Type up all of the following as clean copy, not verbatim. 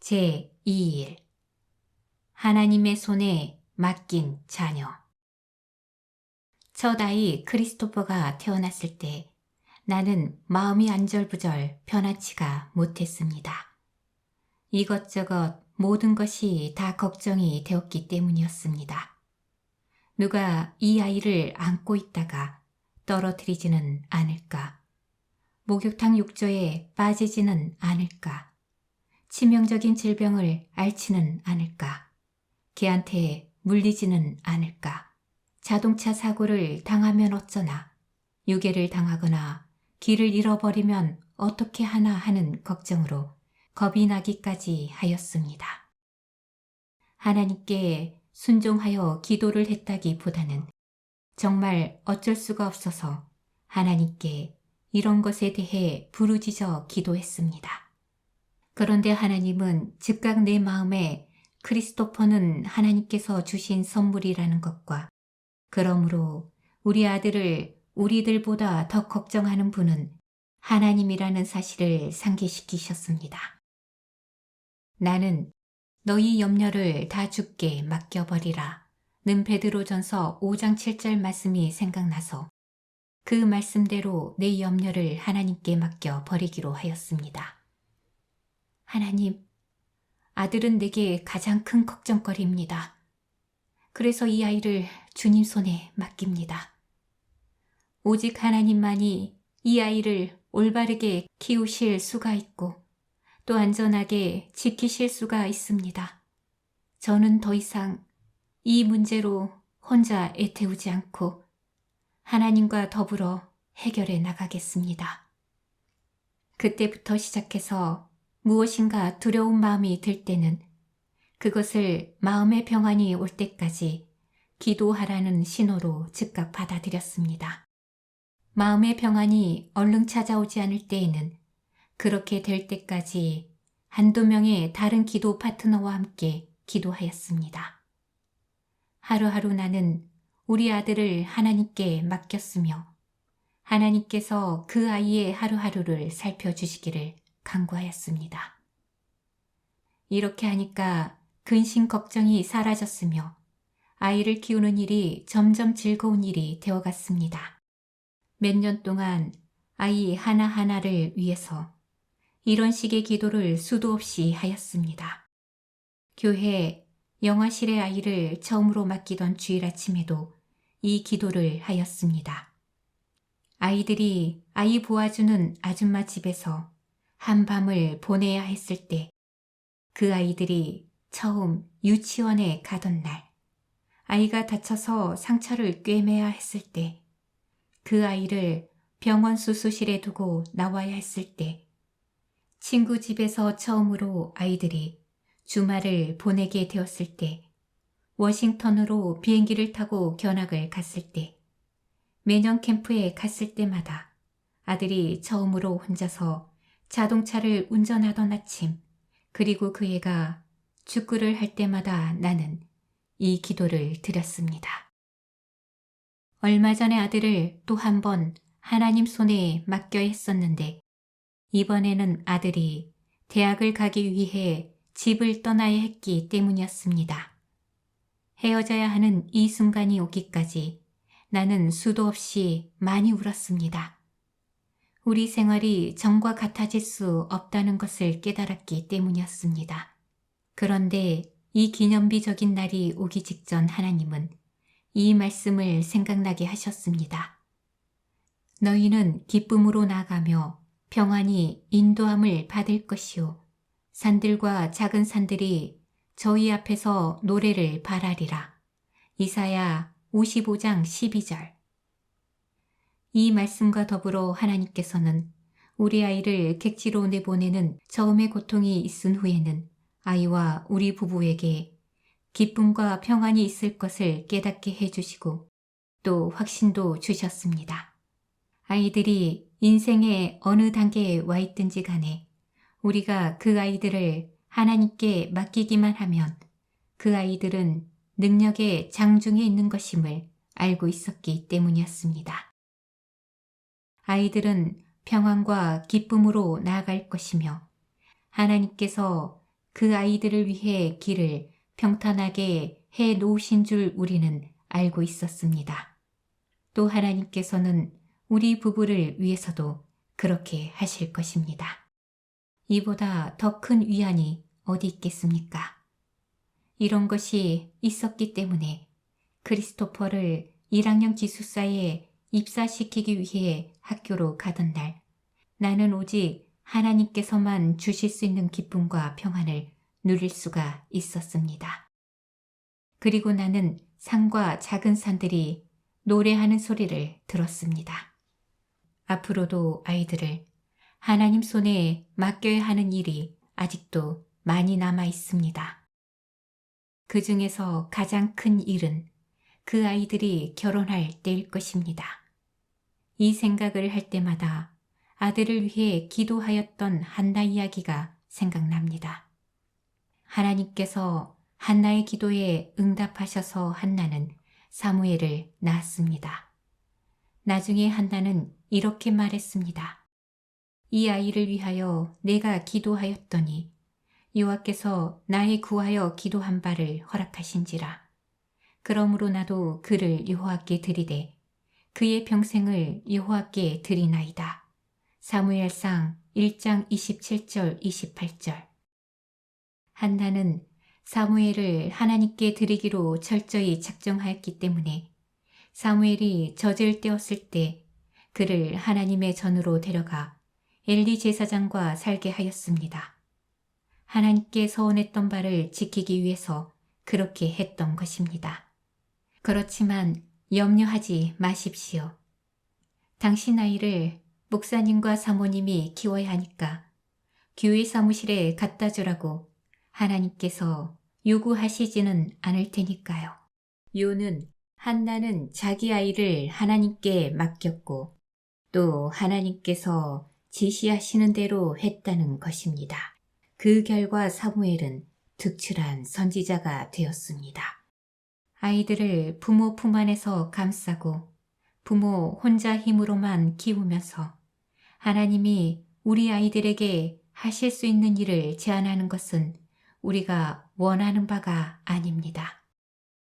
제2일 하나님의 손에 맡긴 자녀. 첫 아이 크리스토퍼가 태어났을 때 나는 마음이 안절부절 편하지가 못했습니다. 이것저것 모든 것이 다 걱정이 되었기 때문이었습니다. 누가 이 아이를 안고 있다가 떨어뜨리지는 않을까? 목욕탕 욕조에 빠지지는 않을까? 치명적인 질병을 앓지는 않을까? 개한테 물리지는 않을까? 자동차 사고를 당하면 어쩌나? 유괴를 당하거나 길을 잃어버리면 어떻게 하나 하는 걱정으로 겁이 나기까지 하였습니다. 하나님께 순종하여 기도를 했다기보다는 정말 어쩔 수가 없어서 하나님께 이런 것에 대해 부르짖어 기도했습니다. 그런데 하나님은 즉각 내 마음에 크리스토퍼는 하나님께서 주신 선물이라는 것과 그러므로 우리 아들을 우리들보다 더 걱정하는 분은 하나님이라는 사실을 상기시키셨습니다. 나는 너희 염려를 다 주께 맡겨버리라 는 베드로전서 5장 7절 말씀이 생각나서 그 말씀대로 내 염려를 하나님께 맡겨버리기로 하였습니다. 하나님, 아들은 내게 가장 큰 걱정거리입니다. 그래서 이 아이를 주님 손에 맡깁니다. 오직 하나님만이 이 아이를 올바르게 키우실 수가 있고 또 안전하게 지키실 수가 있습니다. 저는 더 이상 이 문제로 혼자 애태우지 않고 하나님과 더불어 해결해 나가겠습니다. 그때부터 시작해서 무엇인가 두려운 마음이 들 때는 그것을 마음의 평안이 올 때까지 기도하라는 신호로 즉각 받아들였습니다. 마음의 평안이 얼른 찾아오지 않을 때에는 그렇게 될 때까지 한두 명의 다른 기도 파트너와 함께 기도하였습니다. 하루하루 나는 우리 아들을 하나님께 맡겼으며 하나님께서 그 아이의 하루하루를 살펴주시기를 간구하였습니다. 이렇게 하니까 근심 걱정이 사라졌으며 아이를 키우는 일이 점점 즐거운 일이 되어갔습니다. 몇 년 동안 아이 하나하나를 위해서 이런 식의 기도를 수도 없이 하였습니다. 교회 영화실의 아이를 처음으로 맡기던 주일 아침에도 이 기도를 하였습니다. 아이들이 아이 보아주는 아줌마 집에서 한밤을 보내야 했을 때 그 아이들이 처음 유치원에 가던 날 아이가 다쳐서 상처를 꿰매야 했을 때 그 아이를 병원 수술실에 두고 나와야 했을 때 친구 집에서 처음으로 아이들이 주말을 보내게 되었을 때 워싱턴으로 비행기를 타고 견학을 갔을 때 매년 캠프에 갔을 때마다 아들이 처음으로 혼자서 자동차를 운전하던 아침 그리고 그 애가 축구를 할 때마다 나는 이 기도를 드렸습니다. 얼마 전에 아들을 또 한 번 하나님 손에 맡겨야 했었는데 이번에는 아들이 대학을 가기 위해 집을 떠나야 했기 때문이었습니다. 헤어져야 하는 이 순간이 오기까지 나는 수도 없이 많이 울었습니다. 우리 생활이 전과 같아질 수 없다는 것을 깨달았기 때문이었습니다. 그런데 이 기념비적인 날이 오기 직전 하나님은 이 말씀을 생각나게 하셨습니다. 너희는 기쁨으로 나가며 평안히 인도함을 받을 것이요 산들과 작은 산들이 저희 앞에서 노래를 바라리라. 이사야 55장 12절. 이 말씀과 더불어 하나님께서는 우리 아이를 객지로 내보내는 처음의 고통이 있은 후에는 아이와 우리 부부에게 기쁨과 평안이 있을 것을 깨닫게 해주시고 또 확신도 주셨습니다. 아이들이 인생의 어느 단계에 와 있든지 간에 우리가 그 아이들을 하나님께 맡기기만 하면 그 아이들은 능력의 장중에 있는 것임을 알고 있었기 때문이었습니다. 아이들은 평안과 기쁨으로 나아갈 것이며 하나님께서 그 아이들을 위해 길을 평탄하게 해 놓으신 줄 우리는 알고 있었습니다. 또 하나님께서는 우리 부부를 위해서도 그렇게 하실 것입니다. 이보다 더 큰 위안이 어디 있겠습니까? 이런 것이 있었기 때문에 크리스토퍼를 1학년 기숙사에 입사시키기 위해 학교로 가던 날, 나는 오직 하나님께서만 주실 수 있는 기쁨과 평안을 누릴 수가 있었습니다. 그리고 나는 산과 작은 산들이 노래하는 소리를 들었습니다. 앞으로도 아이들을 하나님 손에 맡겨야 하는 일이 아직도 많이 남아 있습니다. 그 중에서 가장 큰 일은 그 아이들이 결혼할 때일 것입니다. 이 생각을 할 때마다 아들을 위해 기도하였던 한나 이야기가 생각납니다. 하나님께서 한나의 기도에 응답하셔서 한나는 사무엘을 낳았습니다. 나중에 한나는 이렇게 말했습니다. 이 아이를 위하여 내가 기도하였더니 여호와께서 나의 구하여 기도한 바를 허락하신지라. 그러므로 나도 그를 여호와께 드리되 그의 평생을 여호와께 드리나이다. 사무엘상 1장 27절 28절. 한나는 사무엘을 하나님께 드리기로 철저히 작정하였기 때문에 사무엘이 젖을 떼었을 때 그를 하나님의 전으로 데려가 엘리 제사장과 살게 하였습니다. 하나님께 서원했던 바를 지키기 위해서 그렇게 했던 것입니다. 그렇지만 염려하지 마십시오. 당신 아이를 목사님과 사모님이 키워야 하니까 교회 사무실에 갖다 주라고 하나님께서 요구하시지는 않을 테니까요. 요는 한나는 자기 아이를 하나님께 맡겼고 또 하나님께서 지시하시는 대로 했다는 것입니다. 그 결과 사무엘은 특출한 선지자가 되었습니다. 아이들을 부모 품 안에서 감싸고 부모 혼자 힘으로만 키우면서 하나님이 우리 아이들에게 하실 수 있는 일을 제안하는 것은 우리가 원하는 바가 아닙니다.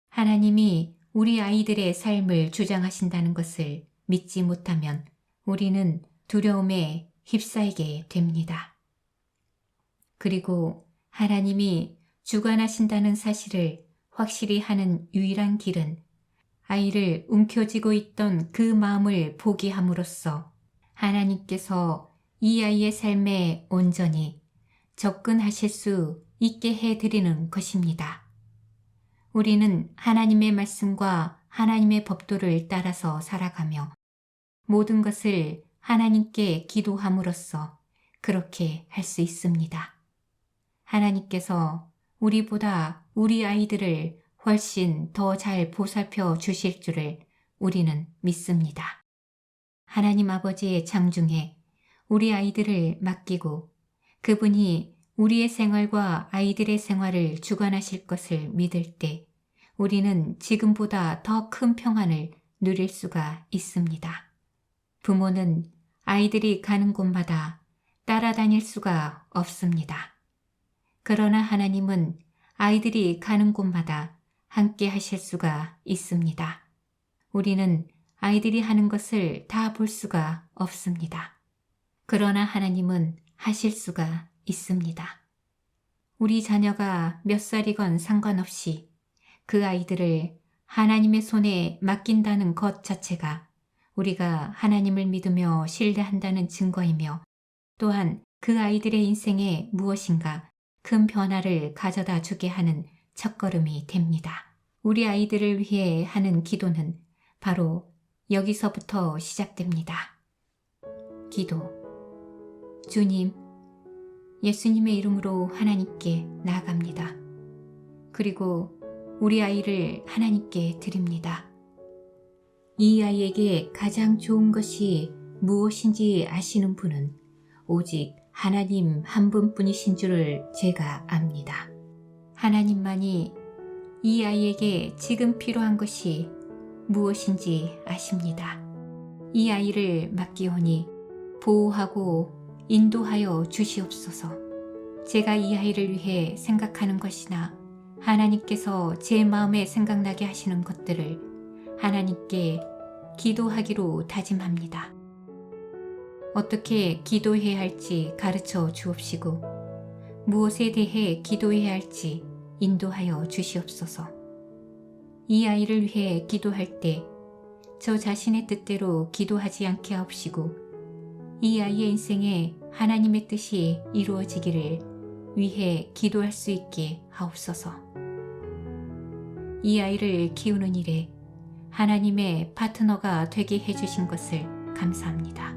하나님이 우리 아이들의 삶을 주장하신다는 것을 믿지 못하면 우리는 두려움에 휩싸이게 됩니다. 그리고 하나님이 주관하신다는 사실을 확실히 하는 유일한 길은 아이를 움켜쥐고 있던 그 마음을 포기함으로써 하나님께서 이 아이의 삶에 온전히 접근하실 수 있게 해드리는 것입니다. 우리는 하나님의 말씀과 하나님의 법도를 따라서 살아가며 모든 것을 하나님께 기도함으로써 그렇게 할 수 있습니다. 하나님께서 우리보다 우리 아이들을 훨씬 더 잘 보살펴 주실 줄을 우리는 믿습니다. 하나님 아버지의 장중에 우리 아이들을 맡기고 그분이 우리의 생활과 아이들의 생활을 주관하실 것을 믿을 때 우리는 지금보다 더 큰 평안을 누릴 수가 있습니다. 부모는 아이들이 가는 곳마다 따라다닐 수가 없습니다. 그러나 하나님은 아이들이 가는 곳마다 함께 하실 수가 있습니다. 우리는 아이들이 하는 것을 다 볼 수가 없습니다. 그러나 하나님은 하실 수가 있습니다. 우리 자녀가 몇 살이건 상관없이 그 아이들을 하나님의 손에 맡긴다는 것 자체가 우리가 하나님을 믿으며 신뢰한다는 증거이며 또한 그 아이들의 인생에 무엇인가 큰 변화를 가져다 주게 하는 첫걸음이 됩니다. 우리 아이들을 위해 하는 기도는 바로 여기서부터 시작됩니다. 기도. 주님, 예수님의 이름으로 하나님께 나아갑니다. 그리고 우리 아이를 하나님께 드립니다. 이 아이에게 가장 좋은 것이 무엇인지 아시는 분은 오직 하나님 한 분뿐이신 줄을 제가 압니다. 하나님만이 이 아이에게 지금 필요한 것이 무엇인지 아십니다. 이 아이를 맡기오니 보호하고 인도하여 주시옵소서. 제가 이 아이를 위해 생각하는 것이나 하나님께서 제 마음에 생각나게 하시는 것들을 하나님께 기도하기로 다짐합니다. 어떻게 기도해야 할지 가르쳐 주옵시고 무엇에 대해 기도해야 할지 인도하여 주시옵소서. 이 아이를 위해 기도할 때 저 자신의 뜻대로 기도하지 않게 하옵시고 이 아이의 인생에 하나님의 뜻이 이루어지기를 위해 기도할 수 있게 하옵소서. 이 아이를 키우는 일에 하나님의 파트너가 되게 해주신 것을 감사합니다.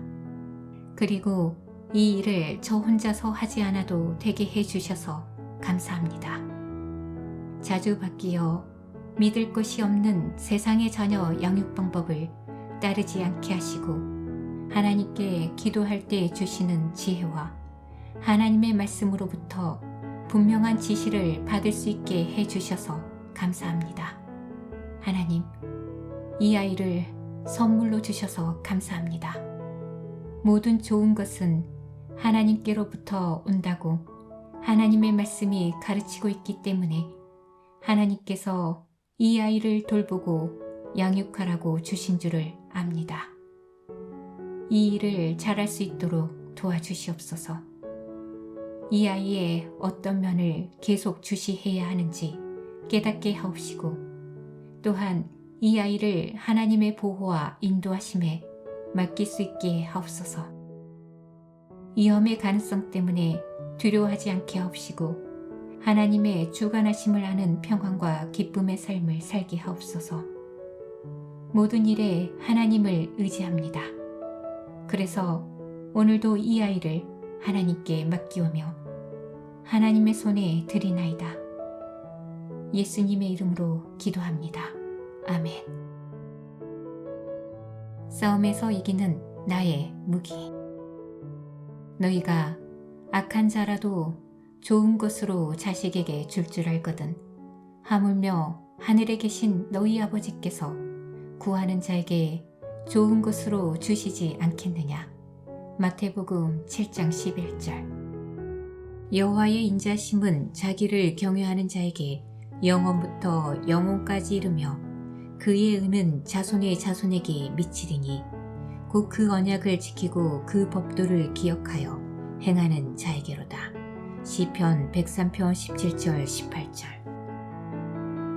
그리고 이 일을 저 혼자서 하지 않아도 되게 해주셔서 감사합니다. 자주 바뀌어 믿을 것이 없는 세상의 자녀 양육 방법을 따르지 않게 하시고 하나님께 기도할 때 주시는 지혜와 하나님의 말씀으로부터 분명한 지시를 받을 수 있게 해주셔서 감사합니다. 하나님, 이 아이를 선물로 주셔서 감사합니다. 모든 좋은 것은 하나님께로부터 온다고 하나님의 말씀이 가르치고 있기 때문에 하나님께서 이 아이를 돌보고 양육하라고 주신 줄을 압니다. 이 일을 잘할 수 있도록 도와주시옵소서. 이 아이의 어떤 면을 계속 주시해야 하는지 깨닫게 하옵시고 또한 이 아이를 하나님의 보호와 인도하심에 맡길 수 있게 하옵소서. 위험의 가능성 때문에 두려워하지 않게 하옵시고 하나님의 주관하심을 아는 평안과 기쁨의 삶을 살게 하옵소서. 모든 일에 하나님을 의지합니다. 그래서 오늘도 이 아이를 하나님께 맡기오며 하나님의 손에 드리나이다. 예수님의 이름으로 기도합니다. 아멘. 싸움에서 이기는 나의 무기. 너희가 악한 자라도 좋은 것으로 자식에게 줄 줄 알거든. 하물며 하늘에 계신 너희 아버지께서 구하는 자에게 좋은 것으로 주시지 않겠느냐. 마태복음 7장 11절. 여호와의 인자심은 자기를 경외하는 자에게 영원부터 영원까지 이르며 그의 은은 자손의 자손에게 미치리니 곧 그 언약을 지키고 그 법도를 기억하여 행하는 자에게로다. 시편 103편 17절 18절.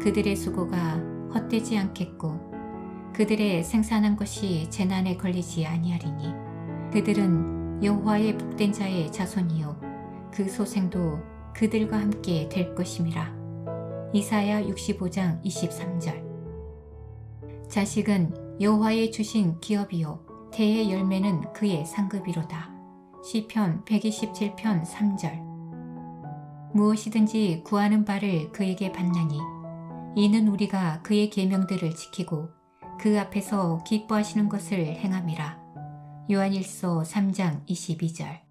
그들의 수고가 헛되지 않겠고 그들의 생산한 것이 재난에 걸리지 아니하리니 그들은 여호와의 복된 자의 자손이요 그 소생도 그들과 함께 될 것임이라. 이사야 65장 23절. 자식은 여호와의 주신 기업이요 태의 열매는 그의 상급이로다. 시편 127편 3절. 무엇이든지 구하는 바를 그에게 받나니 이는 우리가 그의 계명들을 지키고 그 앞에서 기뻐하시는 것을 행함이라. 요한일서 3장 22절.